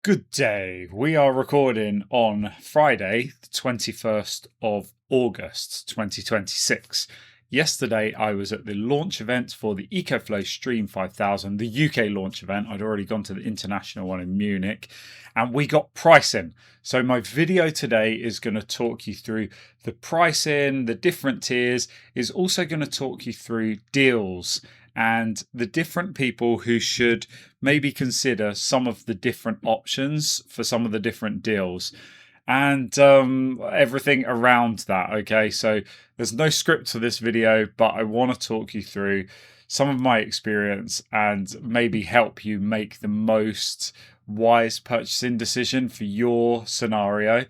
Good day. We are recording on Friday, the 21st of August 2026. Yesterday, I was at the launch event for the EcoFlow STREAM 5000, the UK launch event. I'd already gone to the international one in Munich, and we got pricing. So my video today is going to talk you through the pricing, the different tiers, is also going to talk you through deals and the different people who should maybe consider some of the different options for some of the different deals and everything around that. Okay, so there's no script for this video, but I want to talk you through some of my experience and maybe help you make the most wise purchasing decision for your scenario.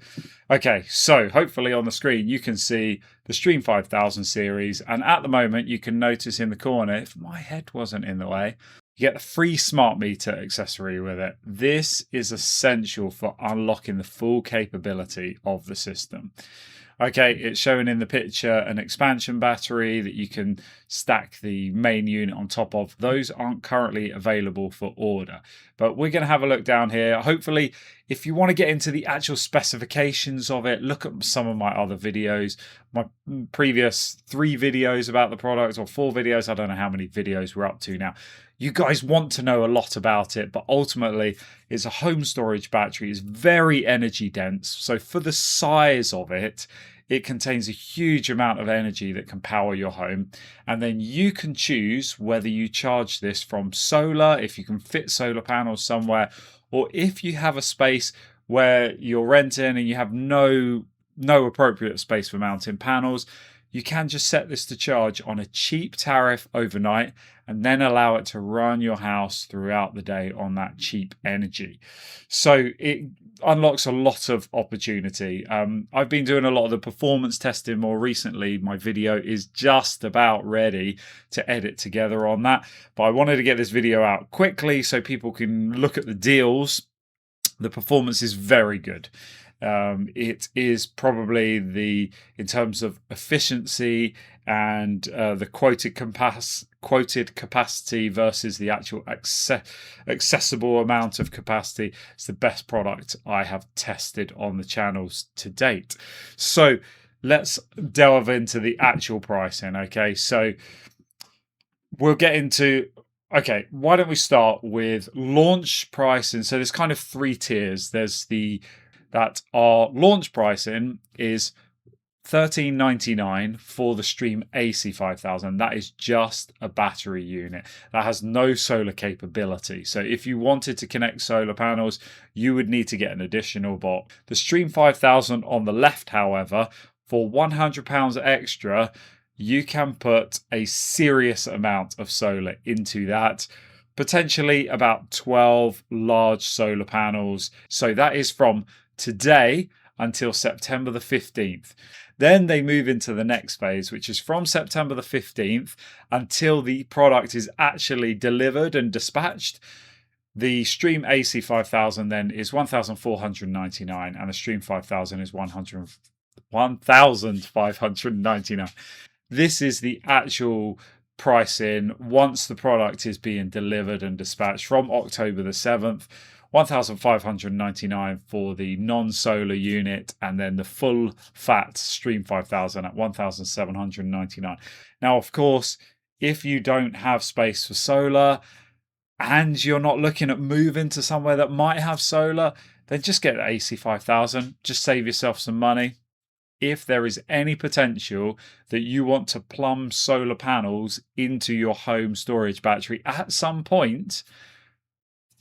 Okay, so hopefully on the screen you can see the STREAM 5000 series, and at the moment you can notice in the corner, if my head wasn't in the way, you get a free smart meter accessory with it. This is essential for unlocking the full capability of the system. Okay, it's showing in the picture an expansion battery that you can stack the main unit on top of. Those aren't currently available for order, but we're going to have a look down here. Hopefully, if you want to get into the actual specifications of it, look at some of my other videos, my previous 3 videos about the product, or 4 videos. I don't know how many videos we're up to now. You guys want to know a lot about it, but ultimately it's a home storage battery. It's very energy dense. So for the size of it, it contains a huge amount of energy that can power your home. And then you can choose whether you charge this from solar, if you can fit solar panels somewhere, or if you have a space where you're renting and you have no appropriate space for mounting panels, you can just set this to charge on a cheap tariff overnight and then allow it to run your house throughout the day on that cheap energy. So it unlocks a lot of opportunity. I've been doing a lot of the performance testing more recently. My video is just about ready to edit together on that, but I wanted to get this video out quickly so people can look at the deals. The performance is very good. It is probably in terms of efficiency and the quoted capacity versus the actual accessible amount of capacity, it's the best product I have tested on the channels to date. So let's delve into the actual pricing. Okay, so we'll get into. Okay, why don't we start with launch pricing? So there's kind of 3 tiers. There's that our launch pricing is $13.99 for the STREAM AC 5000. That is just a battery unit. That has no solar capability. So if you wanted to connect solar panels, you would need to get an additional box. The STREAM 5000 on the left, however, for £100 extra, you can put a serious amount of solar into that. Potentially about 12 large solar panels. So that is from today until September the 15th. Then they move into the next phase, which is from September the 15th until the product is actually delivered and dispatched. The STREAM AC 5000 then is $1,499 and the STREAM 5000 is $1,599. This is the actual pricing once the product is being delivered and dispatched from October the 7th. $1,599 for the non-solar unit, and then the full fat STREAM 5000 at $1,799. Now, of course, if you don't have space for solar and you're not looking at moving to somewhere that might have solar, then just get the AC 5000. Just save yourself some money. If there is any potential that you want to plumb solar panels into your home storage battery at some point,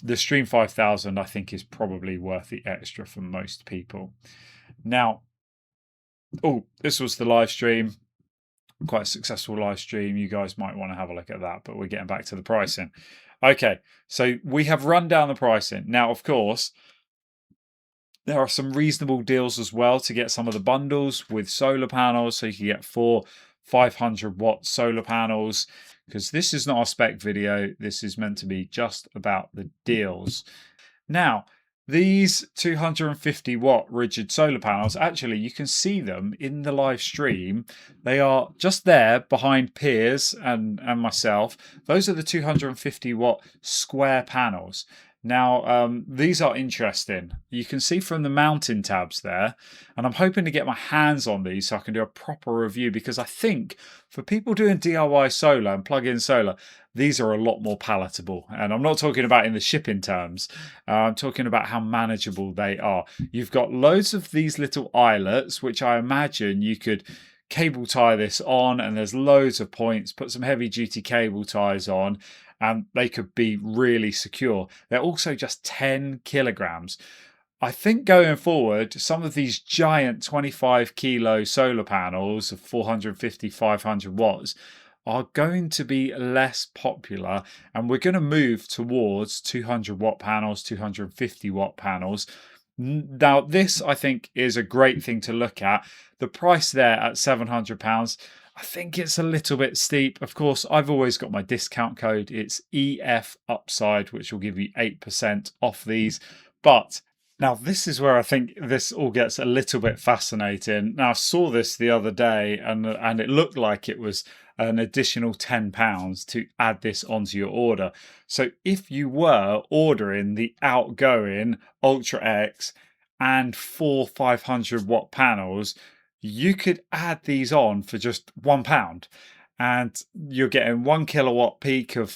the STREAM 5000, I think, is probably worth the extra for most people. Now, this was the live stream. Quite a successful live stream. You guys might want to have a look at that, but we're getting back to the pricing. Okay, so we have run down the pricing. Now, of course, there are some reasonable deals as well to get some of the bundles with solar panels. So you can get 4 500-watt solar panels, because this is not a spec video. This is meant to be just about the deals. Now, these 250-watt rigid solar panels, actually, you can see them in the live stream. They are just there behind Piers and myself. Those are the 250-watt square panels. Now, these are interesting. You can see from the mounting tabs there, and I'm hoping to get my hands on these so I can do a proper review, because I think for people doing DIY solar and plug-in solar, these are a lot more palatable. And I'm not talking about in the shipping terms. I'm talking about how manageable they are. You've got loads of these little eyelets, which I imagine you could cable tie this on, and there's loads of points. Put some heavy duty cable ties on and they could be really secure. They're also just 10 kilograms. I think going forward, some of these giant 25 kilo solar panels of 450, 500 watts are going to be less popular, and we're going to move towards 200 watt panels, 250 watt panels. Now, this I think is a great thing to look at. The price there at £700, I think it's a little bit steep. Of course, I've always got my discount code. It's EF Upside, which will give you 8% off these. But now this is where I think this all gets a little bit fascinating. Now, I saw this the other day and it looked like it was an additional £10 to add this onto your order. So if you were ordering the outgoing Ultra X and 4 500 watt panels, you could add these on for just £1, and you're getting 1 kilowatt peak of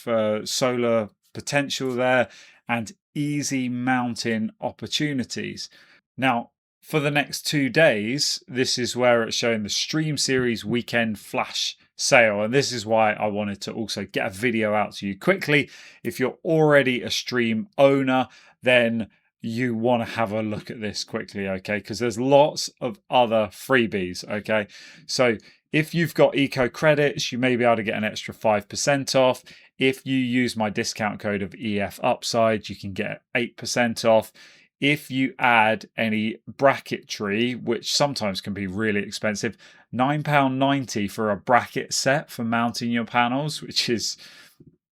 solar potential there and easy mounting opportunities. Now, for the next 2 days, this is where it's showing the Stream Series weekend flash sale, and this is why I wanted to also get a video out to you quickly. If you're already a Stream owner, then you want to have a look at this quickly, okay? Because there's lots of other freebies, okay? So if you've got eco credits, you may be able to get an extra 5% off. If you use my discount code of EF Upside, you can get 8% off. If you add any bracketry, which sometimes can be really expensive, £9.90 for a bracket set for mounting your panels, which is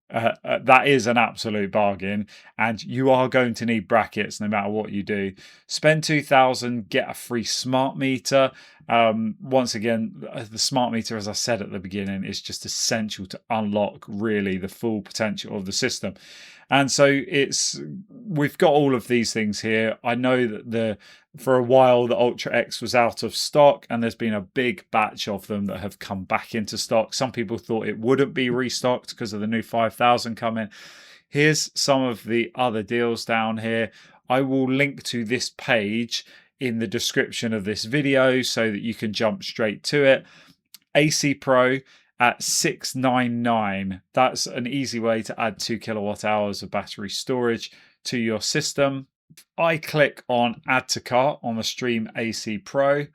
that is an absolute bargain, and you are going to need brackets no matter what you do. Spend £2,000, get a free smart meter. Once again, the smart meter, as I said at the beginning, is just essential to unlock really the full potential of the system. And so we've got all of these things here. I know that for a while the Ultra X was out of stock, and there's been a big batch of them that have come back into stock. Some people thought it wouldn't be restocked because of the new 5000 coming. Here's some of the other deals down here. I will link to this page in the description of this video so that you can jump straight to it. AC Pro at $699. That's an easy way to add 2 kilowatt hours of battery storage to your system. I click on add to cart on the Stream AC Pro.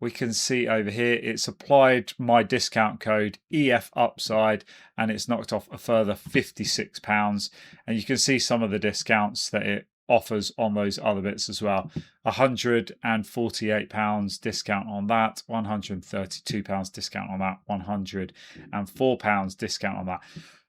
We can see over here it's applied my discount code EF Upside, and it's knocked off a further £56. And you can see some of the discounts that it offers on those other bits as well. £148 discount on that, £132 discount on that, £104 discount on that.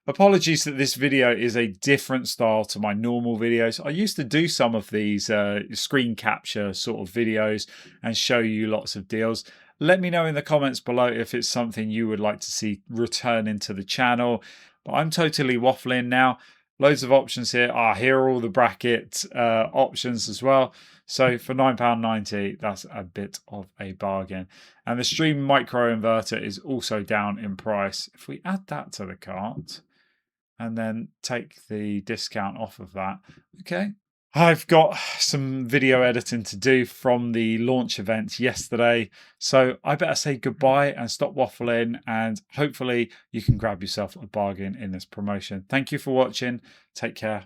Apologies that this video is a different style to my normal videos. I used to do some of these screen capture sort of videos and show you lots of deals. Let me know in the comments below if it's something you would like to see return into the channel. But I'm totally waffling now. Loads of options here. Here are all the bracket options as well. So for £9.90, that's a bit of a bargain. And the Stream micro inverter is also down in price. If we add that to the cart and then take the discount off of that, okay. I've got some video editing to do from the launch event yesterday, so I better say goodbye and stop waffling, and hopefully you can grab yourself a bargain in this promotion. Thank you for watching. Take care.